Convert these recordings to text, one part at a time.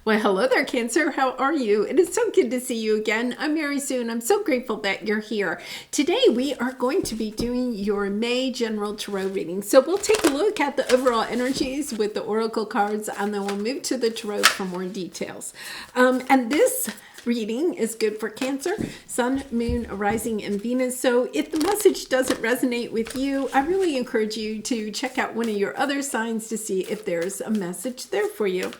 Well, hello there, Cancer. How are you? It is so good to see you again. I'm Mary Sue, and I'm so grateful that you're here. Today, we are going to be doing your May General Tarot reading. So we'll take a look at the overall energies with the Oracle cards, and then we'll move to the Tarot for more details. And this reading is good for Cancer, Sun, Moon, Rising, and Venus. So if the message doesn't resonate with you, I really encourage you to check out one of your other signs to see if there's a message there for you.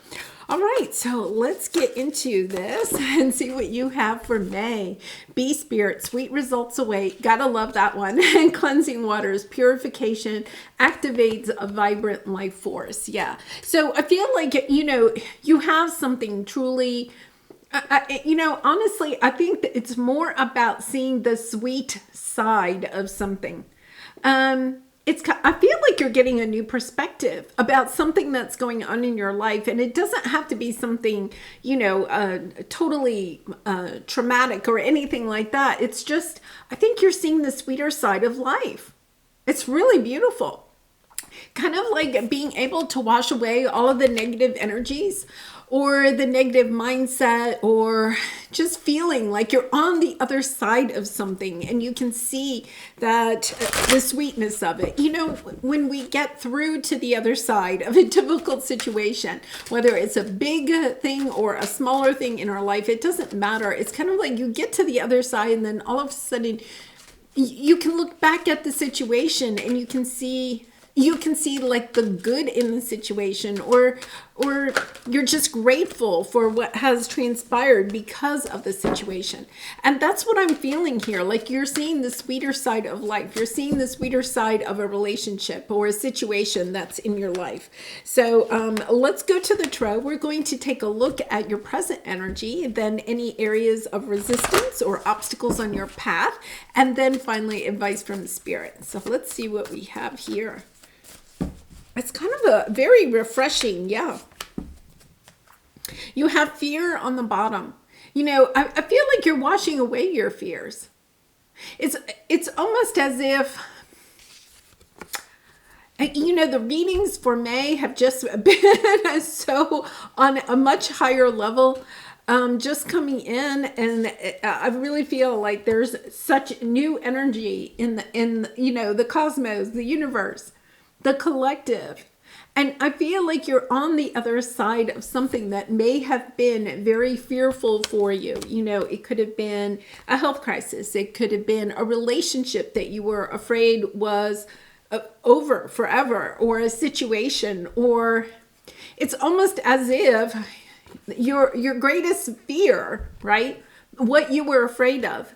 All right, so let's get into this and see what you have for May. Bee Spirit, sweet results await. Gotta love that one. And cleansing waters, purification, activates a vibrant life force. Yeah. So I feel like, you have something truly, honestly, I think that it's more about seeing the sweet side of something. I feel like you're getting a new perspective about something that's going on in your life, and it doesn't have to be something, totally traumatic or anything like that. It's just, I think you're seeing the sweeter side of life. It's really beautiful. Kind of like being able to wash away all of the negative energies or the negative mindset, or just feeling like you're on the other side of something and you can see that the sweetness of it. When we get through to the other side of a difficult situation, whether it's a big thing or a smaller thing in our life, it doesn't matter. It's kind of like you get to the other side and then all of a sudden you can look back at the situation and you can see like the good in the situation, or you're just grateful for what has transpired because of the situation. And that's what I'm feeling here. Like you're seeing the sweeter side of life. You're seeing the sweeter side of a relationship or a situation that's in your life. So let's go to the tarot. We're going to take a look at your present energy, then any areas of resistance or obstacles on your path, and then finally advice from the spirit. So let's see what we have here. It's kind of a very refreshing, yeah. You have fear on the bottom. I feel like you're washing away your fears. It's almost as if, the readings for May have just been so on a much higher level, just coming in, and I really feel like there's such new energy in the cosmos, the universe, the collective. And I feel like you're on the other side of something that may have been very fearful for you. It could have been a health crisis. It could have been a relationship that you were afraid was over forever, or a situation, or it's almost as if your greatest fear, right? What you were afraid of,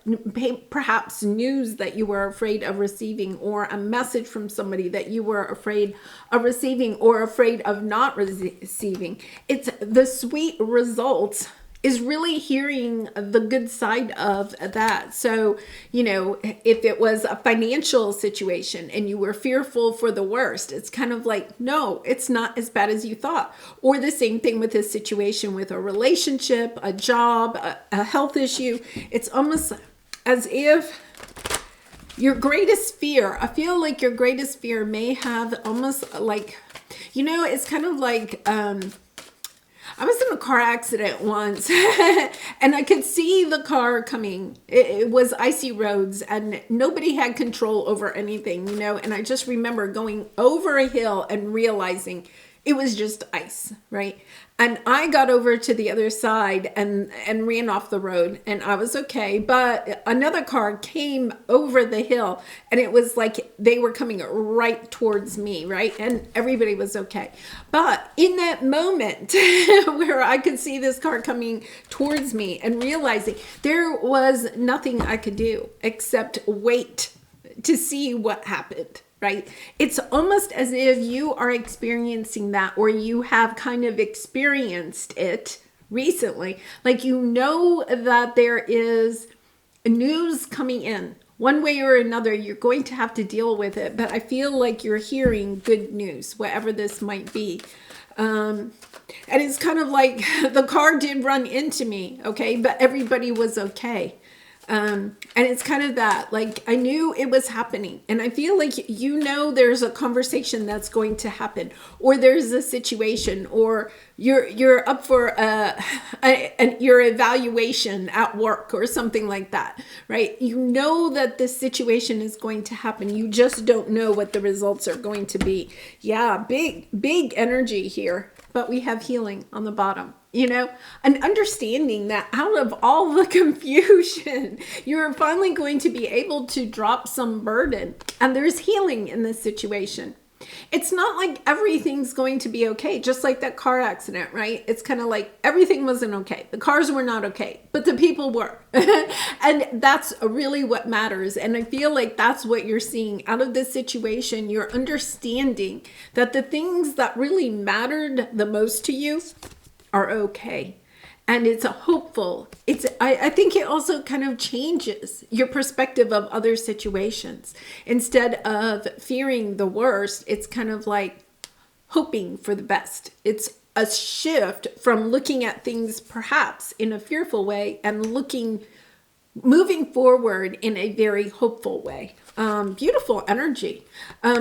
perhaps news that you were afraid of receiving, or a message from somebody that you were afraid of receiving or afraid of not receiving. It's the sweet results is really hearing the good side of that. So, if it was a financial situation and you were fearful for the worst, it's kind of like, no, it's not as bad as you thought. Or the same thing with this situation with a relationship, a job, a health issue. It's almost as if your greatest fear, I feel like your greatest fear may have almost like, it's kind of like, I was in a car accident once and I could see the car coming. It was icy roads and nobody had control over anything, and I just remember going over a hill and realizing it was just ice, right? And I got over to the other side and ran off the road and I was okay. But another car came over the hill and it was like they were coming right towards me, right? And everybody was okay. But in that moment where I could see this car coming towards me and realizing there was nothing I could do except wait to see what happened. Right? It's almost as if you are experiencing that, or you have kind of experienced it recently. Like that there is news coming in. One way or another, you're going to have to deal with it. But I feel like you're hearing good news, whatever this might be. And it's kind of like the car did run into me, okay? But everybody was okay. And it's kind of that, like, I knew it was happening. And I feel like, there's a conversation that's going to happen, or there's a situation, or you're up for your evaluation at work or something like that, right? You know that this situation is going to happen. You just don't know what the results are going to be. Yeah, big energy here. But we have healing on the bottom, and understanding that out of all the confusion, you're finally going to be able to drop some burden, and there's healing in this situation. It's not like everything's going to be okay, just like that car accident, right? It's kind of like everything wasn't okay. The cars were not okay, but the people were. And that's really what matters. And I feel like that's what you're seeing out of this situation. You're understanding that the things that really mattered the most to you are okay. And it's hopeful. I think it also kind of changes your perspective of other situations. Instead of fearing the worst, it's kind of like hoping for the best. It's a shift from looking at things perhaps in a fearful way and moving forward in a very hopeful way. Beautiful energy.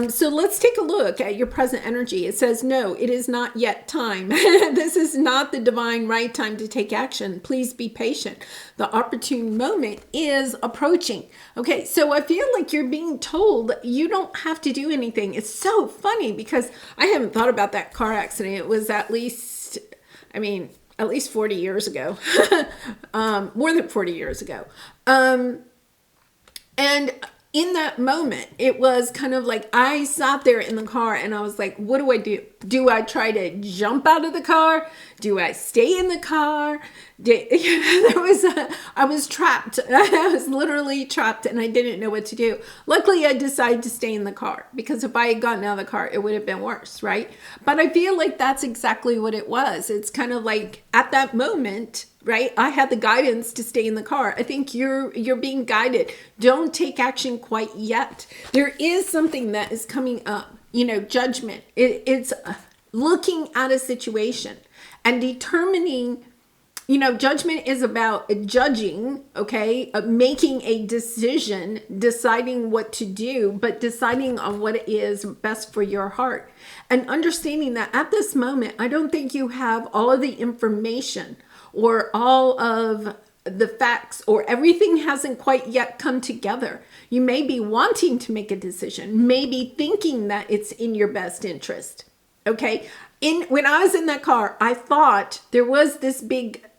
So let's take a look at your present energy. It says, no, it is not yet time. This is not the divine right time to take action. Please be patient. The opportune moment is approaching. Okay, so I feel like you're being told you don't have to do anything. It's so funny because I haven't thought about that car accident. It was at least 40 years ago, more than 40 years ago. And in that moment, it was kind of like I sat there in the car and I was like, what do I do? Do I try to jump out of the car? Do I stay in the car? I was trapped. I was literally trapped and I didn't know what to do. Luckily, I decided to stay in the car because if I had gotten out of the car, it would have been worse, right? But I feel like that's exactly what it was. It's kind of like at that moment, right? I had the guidance to stay in the car. I think you're being guided. Don't take action quite yet. There is something that is coming up, judgment. It's looking at a situation and determining, judgment is about judging, okay? Making a decision, deciding what to do, but deciding on what is best for your heart. And understanding that at this moment, I don't think you have all of the information or all of the facts, or everything hasn't quite yet come together. You may be wanting to make a decision, maybe thinking that it's in your best interest. Okay. When I was in that car, I thought there was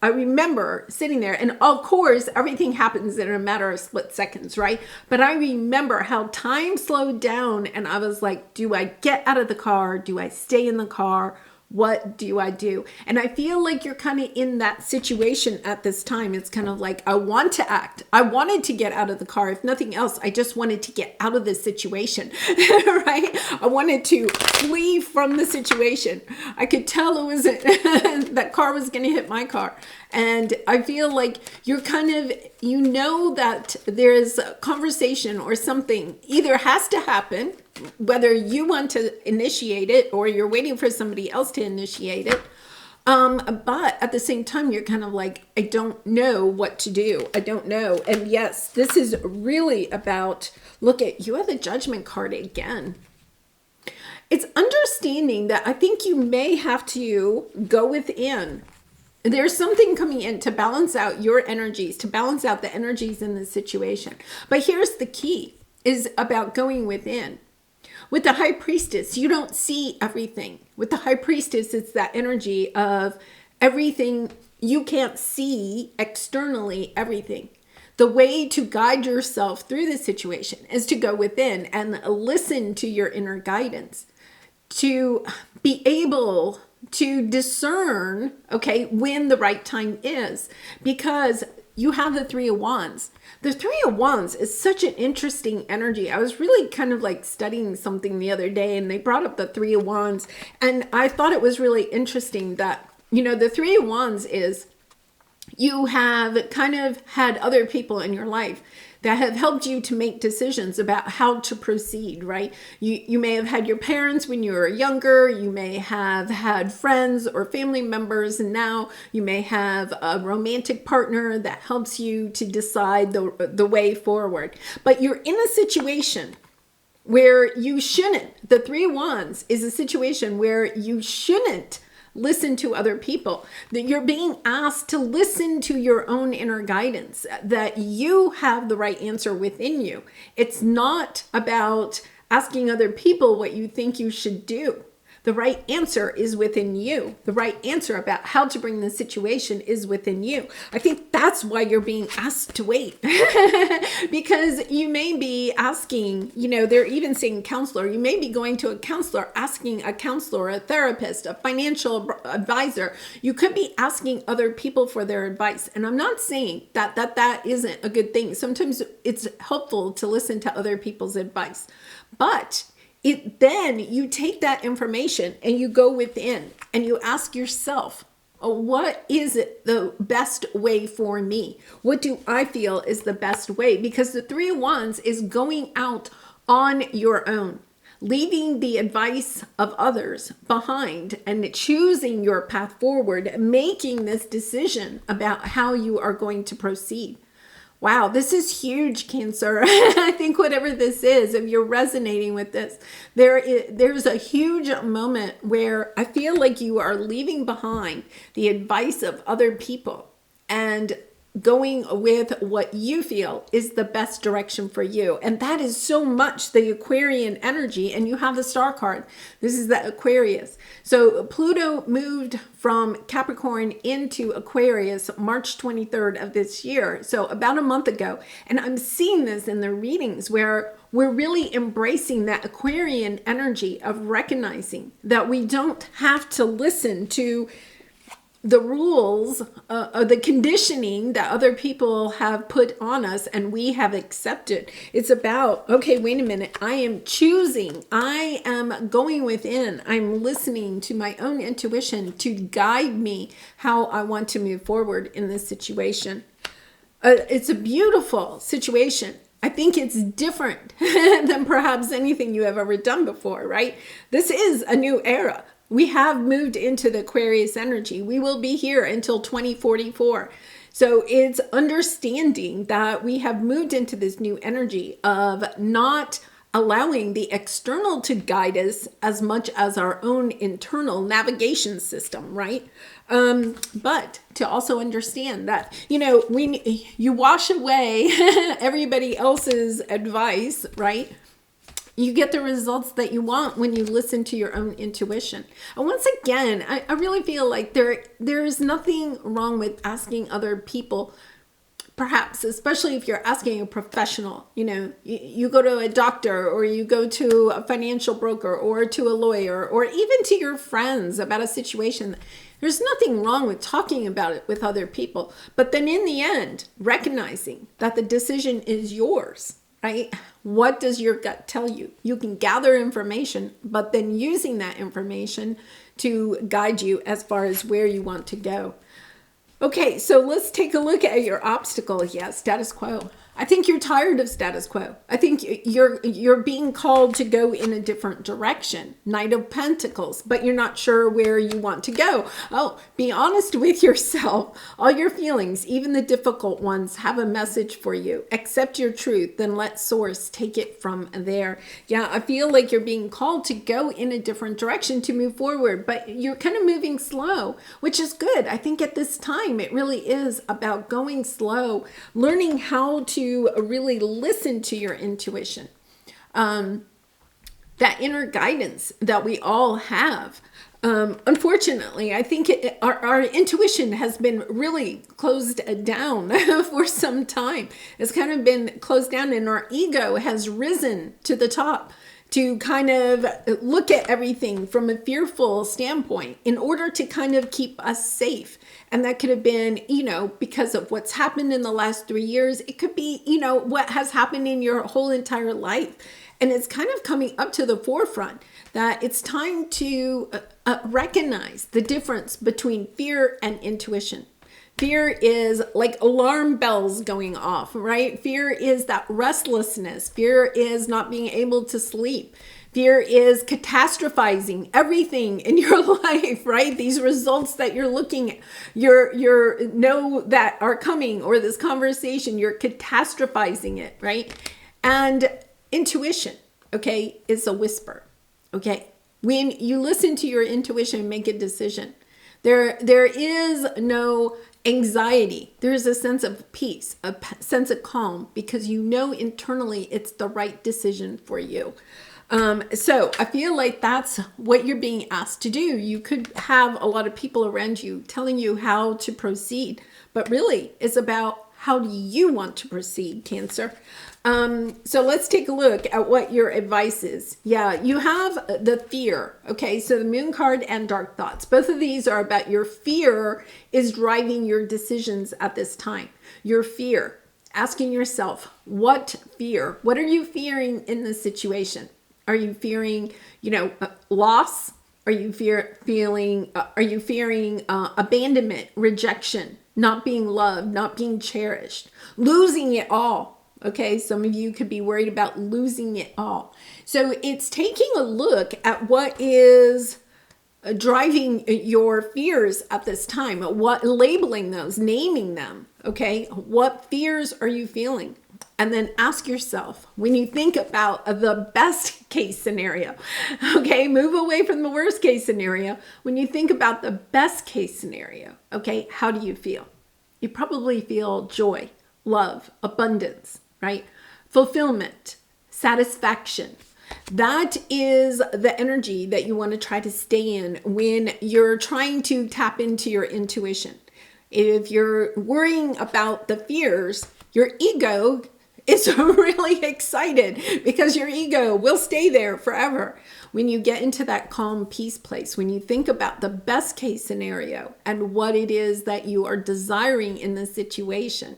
I remember sitting there, and of course, everything happens in a matter of split seconds, right? But I remember how time slowed down, and I was like, do I get out of the car? Do I stay in the car? What do I do? And I feel like you're kind of in that situation at this time. It's kind of like, I want to act. I wanted to get out of the car. If nothing else, I just wanted to get out of this situation, right? I wanted to flee from the situation. I could tell it was that car was going to hit my car. And I feel like you're kind of, that there's a conversation or something either has to happen, whether you want to initiate it or you're waiting for somebody else to initiate it. But at the same time, you're kind of like, I don't know what to do. I don't know. And yes, this is really about, you have the Judgment card again. It's understanding that I think you may have to go within. There's something coming in to balance out your energies, to balance out the energies in this situation. But here's the key, is about going within. With the High Priestess, you don't see everything. With the High Priestess, it's that energy of everything. You can't see externally everything. The way to guide yourself through the situation is to go within and listen to your inner guidance, to be able to discern, when the right time is, because you have the Three of Wands. The Three of Wands is such an interesting energy. I was really kind of like studying something the other day and they brought up the Three of Wands, and I thought it was really interesting that, the Three of Wands is you have kind of had other people in your life that have helped you to make decisions about how to proceed, right? You may have had your parents when you were younger, you may have had friends or family members, and now you may have a romantic partner that helps you to decide the way forward. But you're in a situation where you shouldn't. The Three of Wands is a situation where you shouldn't listen to other people, that you're being asked to listen to your own inner guidance, that you have the right answer within you. It's not about asking other people what you think you should do. The right answer is within you. The right answer about how to bring the situation is within you. I think that's why you're being asked to wait. Because you may be asking, they're even saying counselor. You may be going to a counselor, asking a counselor, a therapist, a financial advisor. You could be asking other people for their advice. And I'm not saying that isn't a good thing. Sometimes it's helpful to listen to other people's advice. But then you take that information and you go within and you ask yourself, what is it the best way for me? What do I feel is the best way? Because the Three of Wands is going out on your own, leaving the advice of others behind and choosing your path forward, making this decision about how you are going to proceed. Wow, this is huge, Cancer. I think whatever this is, if you're resonating with this, there's a huge moment where I feel like you are leaving behind the advice of other people and going with what you feel is the best direction for you. And that is so much the Aquarian energy. And you have the star card. This is the Aquarius. So Pluto moved from Capricorn into Aquarius March 23rd of this year. So about a month ago. And I'm seeing this in the readings where we're really embracing that Aquarian energy of recognizing that we don't have to listen to the rules, the conditioning that other people have put on us and we have accepted. It's about, okay, wait a minute. I am choosing. I am going within. I'm listening to my own intuition to guide me how I want to move forward in this situation. It's a beautiful situation. I think it's different than perhaps anything you have ever done before, right? This is a new era. We have moved into the Aquarius energy. We will be here until 2044. So it's understanding that we have moved into this new energy of not allowing the external to guide us as much as our own internal navigation system, right? But to also understand that, you wash away everybody else's advice, right? You get the results that you want when you listen to your own intuition. And once again, I really feel like there is nothing wrong with asking other people, perhaps, especially if you're asking a professional. You go to a doctor or you go to a financial broker or to a lawyer or even to your friends about a situation. There's nothing wrong with talking about it with other people. But then in the end, recognizing that the decision is yours. Right? What does your gut tell you? You can gather information, but then using that information to guide you as far as where you want to go. Okay, so let's take a look at your obstacle. Yeah, status quo. I think you're tired of status quo. I think you're being called to go in a different direction. Knight of Pentacles, but you're not sure where you want to go. Oh, be honest with yourself. All your feelings, even the difficult ones, have a message for you. Accept your truth, then let source take it from there. Yeah, I feel like you're being called to go in a different direction to move forward, but you're kind of moving slow, which is good. I think at this time, it really is about going slow, learning how to really listen to your intuition. That inner guidance that we all have. Unfortunately, I think our intuition has been really closed down for some time. It's kind of been closed down and our ego has risen to the top to kind of look at everything from a fearful standpoint in order to kind of keep us safe. And that could have been, because of what's happened in the last 3 years. It could be, what has happened in your whole entire life. And it's kind of coming up to the forefront that it's time to recognize the difference between fear and intuition. Fear is like alarm bells going off, right? Fear is that restlessness. Fear is not being able to sleep. Fear is catastrophizing everything in your life, right? These results that you're looking at, you're know that are coming, or this conversation, you're catastrophizing it, right? And intuition, okay, is a whisper, okay? When you listen to your intuition and make a decision, there is no anxiety. There is a sense of peace, a sense of calm, because you know internally it's the right decision for you. So I feel like that's what you're being asked to do. You could have a lot of people around you telling you how to proceed, but really it's about how do you want to proceed, Cancer. So let's take a look at what your advice is. Yeah, you have the fear. Okay, so the Moon card and Dark Thoughts. Both of these are about your fear is driving your decisions at this time. Your fear. Asking yourself, what fear? What are you fearing in this situation? Are you fearing, loss? Are you fearing abandonment, rejection, not being loved, not being cherished, losing it all? Okay, some of you could be worried about losing it all. So it's taking a look at what is driving your fears at this time, labeling those, naming them. Okay, what fears are you feeling? And then ask yourself, when you think about the best case scenario, okay, move away from the worst case scenario. When you think about the best case scenario, okay, how do you feel? You probably feel joy, love, abundance, right? Fulfillment, satisfaction. That is the energy that you want to try to stay in when you're trying to tap into your intuition. If you're worrying about the fears, your ego is really excited because your ego will stay there forever. When you get into that calm peace place, when you think about the best case scenario and what it is that you are desiring in the situation,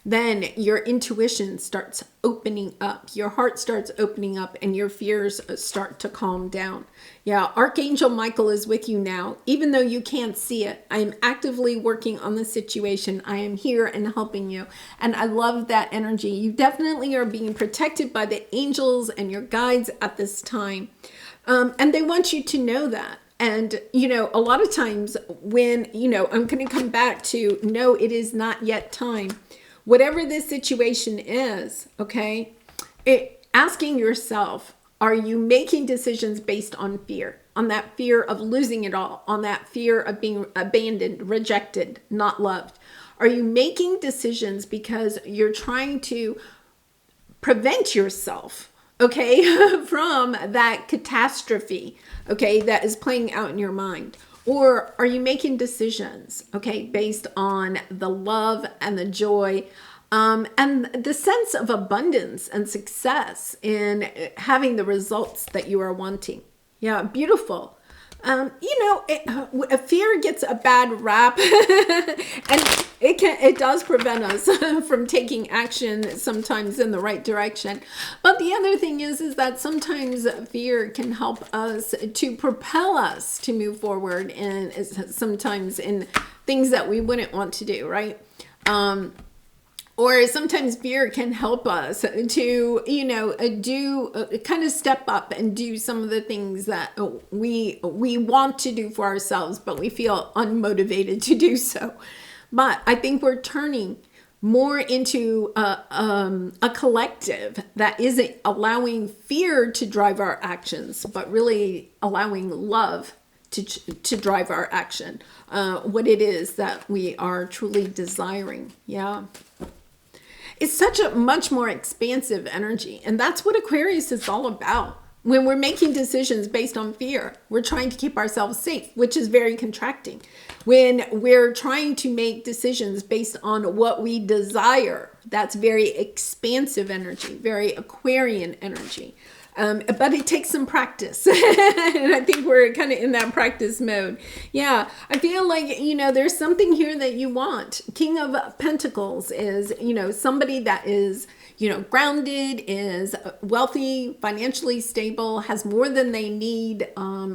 then your intuition starts opening up, your heart starts opening up, and your fears start to calm down. Yeah, Archangel Michael is with you now. Even though you can't see it, I am actively working on the situation. I am here and helping you. And I love that energy. You definitely are being protected by the angels and your guides at this time. And they want you to know that. And, a lot of times when, I'm going to come back to, no, it is not yet time. Whatever this situation is, okay, asking yourself, are you making decisions based on fear? On that fear of losing it all? On that fear of being abandoned, rejected, not loved? Are you making decisions because you're trying to prevent yourself, okay, from that catastrophe, okay, that is playing out in your mind? Or are you making decisions, okay, based on the love and the joy and the sense of abundance and success in having the results that you are wanting? Yeah, beautiful. Fear gets a bad rap and it does prevent us from taking action sometimes in the right direction. But the other thing is that sometimes fear can help us to propel us to move forward, and sometimes in things that we wouldn't want to do, right? Or sometimes fear can help us to, kind of step up and do some of the things that we want to do for ourselves, but we feel unmotivated to do so. But I think we're turning more into a collective that isn't allowing fear to drive our actions, but really allowing love to drive our action. What it is that we are truly desiring. Yeah. It's such a much more expansive energy. And that's what Aquarius is all about. When we're making decisions based on fear, we're trying to keep ourselves safe, which is very contracting. When we're trying to make decisions based on what we desire, that's very expansive energy, very Aquarian energy. But it takes some practice. And I think we're kind of in that practice mode. Yeah, I feel like, there's something here that you want. King of Pentacles is, somebody that is, grounded, is wealthy, financially stable, has more than they need,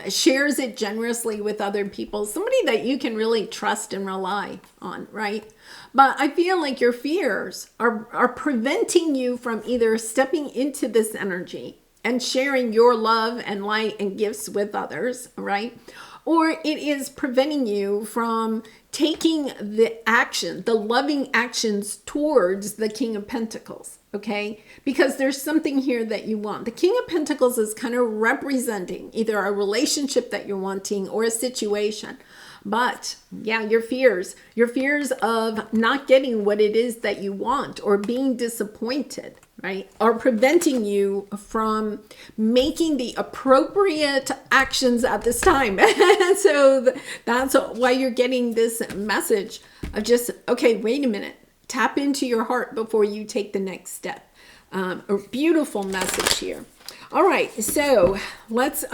shares it generously with other people, somebody that you can really trust and rely on, right? But I feel like your fears are preventing you from either stepping into this energy and sharing your love and light and gifts with others, right? Or it is preventing you from taking the action, the loving actions towards the King of Pentacles, okay? Because there's something here that you want. The King of Pentacles is kind of representing either a relationship that you're wanting or a situation. But yeah, your fears of not getting what it is that you want or being disappointed, right, are preventing you from making the appropriate actions at this time. So that's why you're getting this message of just, okay, wait a minute, tap into your heart before you take the next step. A beautiful message here. All right, so let's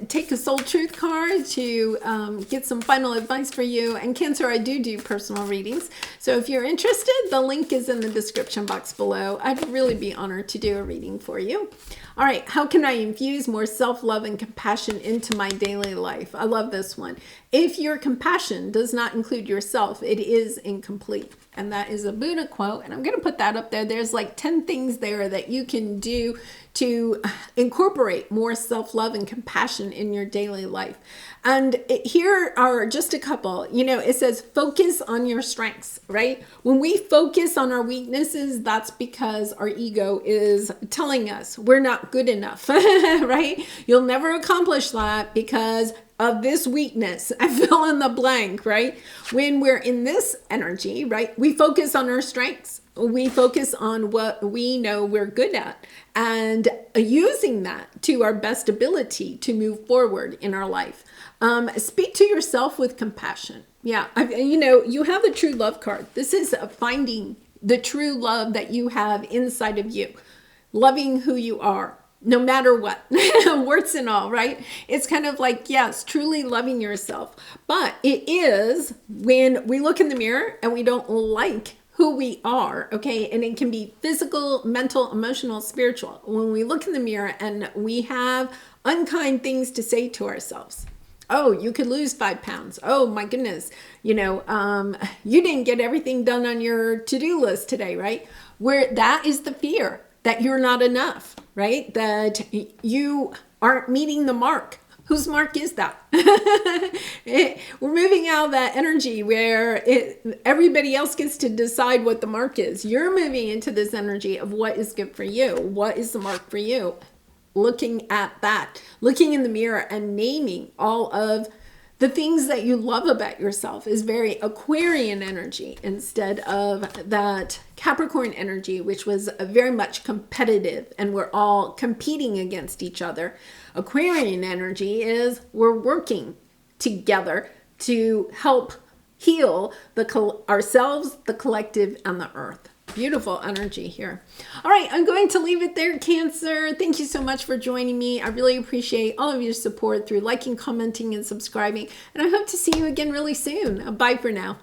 take a soul truth card to get some final advice for you. And Cancer, I do personal readings. So if you're interested, the link is in the description box below. I'd really be honored to do a reading for you. All right, how can I infuse more self-love and compassion into my daily life? I love this one. If your compassion does not include yourself, it is incomplete. And that is a Buddha quote. And I'm going to put that up there. There's like 10 things there that you can do to incorporate more self-love and compassion in your daily life. And here are just a couple. It says focus on your strengths, right? When we focus on our weaknesses, that's because our ego is telling us we're not good enough, right? You'll never accomplish that because of this weakness. I fill in the blank, right? When we're in this energy, right, we focus on our strengths. We focus on what we know we're good at and using that to our best ability to move forward in our life. Speak to yourself with compassion. Yeah, you have the true love card. This is finding the true love that you have inside of you, loving who you are, no matter what, warts and all, right? It's kind of like, yes, truly loving yourself. But it is when we look in the mirror and we don't like who we are, okay? And it can be physical, mental, emotional, spiritual. When we look in the mirror and we have unkind things to say to ourselves. Oh, you could lose 5 pounds. Oh my goodness. You didn't get everything done on your to-do list today, right? Where that is the fear that you're not enough, right? That you aren't meeting the mark. Whose mark is that? We're moving out of that energy where everybody else gets to decide what the mark is. You're moving into this energy of what is good for you. What is the mark for you? Looking at that, looking in the mirror and naming all of the things that you love about yourself is very Aquarian energy instead of that Capricorn energy, which was very much competitive and we're all competing against each other. Aquarian energy is we're working together to help heal ourselves, the collective, and the earth. Beautiful energy here. All right, I'm going to leave it there, Cancer. Thank you so much for joining me. I really appreciate all of your support through liking, commenting, and subscribing. And I hope to see you again really soon. Bye for now.